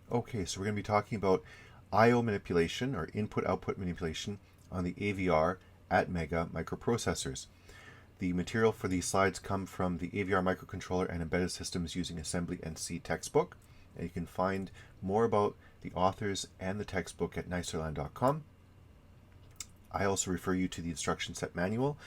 Okay, so we're going to be talking about I/O manipulation or input-output manipulation on the AVR ATMEGA microprocessors. The material for these slides come from the AVR Microcontroller and Embedded Systems Using Assembly and C textbook. And you can find more about the authors and the textbook at nicerland.com. I also refer you to the instruction set manual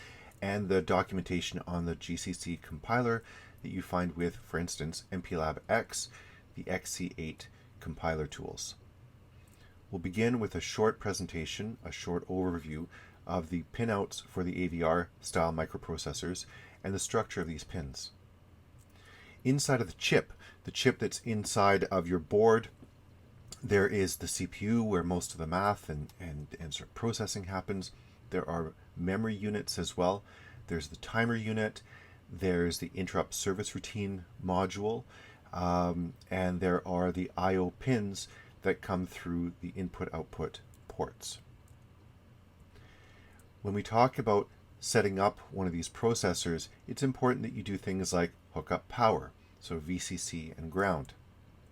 and the documentation on the GCC compiler that you find with, for instance, MPLAB X, the XC8 compiler tools. We'll begin with a short presentation, a short overview of the pinouts for the AVR style microprocessors and the structure of these pins. Inside of the chip that's inside of your board, there is the CPU where most of the math and sort of processing happens. There are memory units as well. There's the timer unit. There's the interrupt service routine module. And there are the I/O pins that come through the input-output ports. When we talk about setting up one of these processors, it's important that you do things like hook up power, so VCC and ground.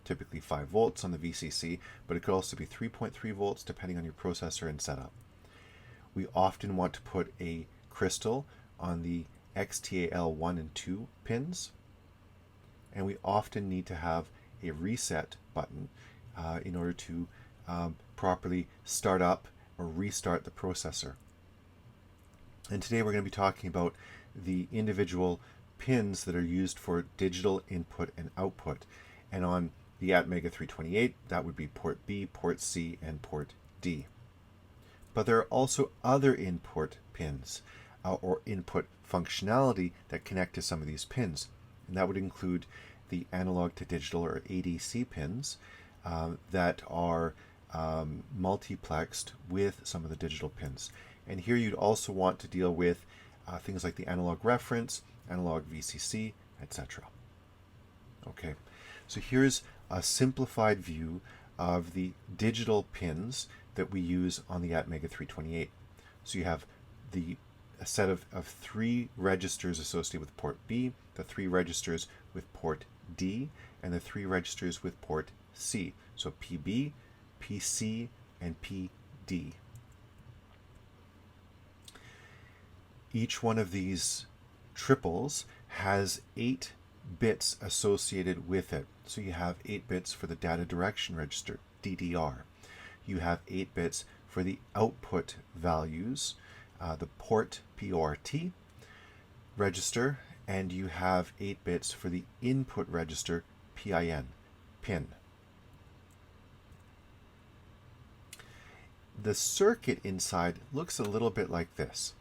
Typically 5 volts on the VCC, but it could also be 3.3 volts depending on your processor and setup. We often want to put a crystal on the XTAL1 and 2 pins, and we often need to have a reset button in order to properly start up or restart the processor. And today we're going to be talking about the individual pins that are used for digital input and output. And on the ATMEGA 328, that would be port B, port C, and port D. But there are also other input pins or input functionality that connect to some of these pins. And that would include the analog to digital or ADC pins that are multiplexed with some of the digital pins. And here you'd also want to deal with things like the analog reference, analog VCC, etc. Okay, so here's a simplified view of the digital pins that we use on the ATMEGA 328. So you have a set of 3 registers associated with port B, the 3 registers with port D, and the 3 registers with port C. So PB, PC, and PD. Each one of these triples has 8 bits associated with it. So you have 8 bits for the data direction register, DDR. You have 8 bits for the output values, the port, PORT, register, and you have 8 bits for the input register, PIN. The circuit inside looks a little bit like this.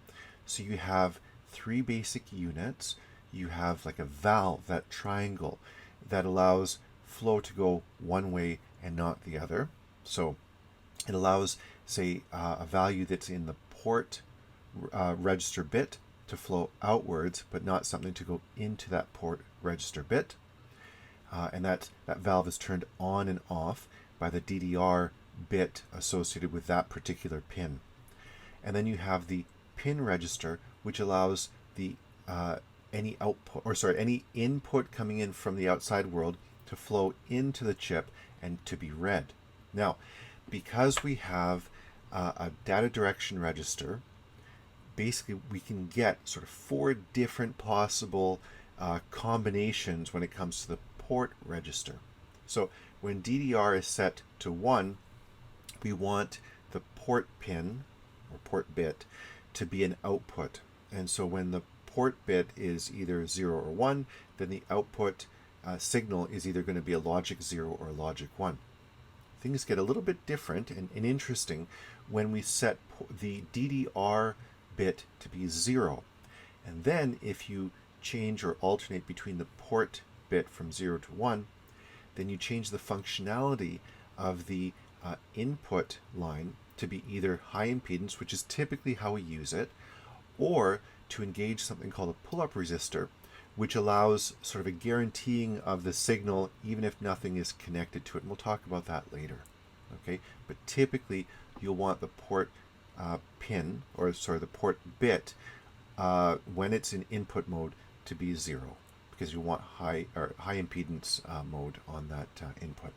So you have 3 basic units. You have like a valve, that triangle, that allows flow to go one way and not the other. So it allows, say, a value that's in the port register bit to flow outwards, but not something to go into that port register bit. And that valve is turned on and off by the DDR bit associated with that particular pin. And then you have the pin register, which allows the any input coming in from the outside world to flow into the chip and to be read. Now, because we have a data direction register, basically we can get sort of 4 different possible combinations when it comes to the port register. So when DDR is set to 1, we want the port pin or port bit to be an output. And so when the port bit is either 0 or 1, then the output signal is either going to be a logic 0 or a logic 1. Things get a little bit different and interesting when we set the DDR bit to be 0. And then if you change or alternate between the port bit from 0 to 1, then you change the functionality of the input line to be either high impedance, which is typically how we use it, or to engage something called a pull-up resistor, which allows sort of a guaranteeing of the signal even if nothing is connected to it. And we'll talk about that later. Okay, but typically you'll want the port pin, or sorry, the port bit when it's in input mode to be 0, because you want high impedance mode on that input.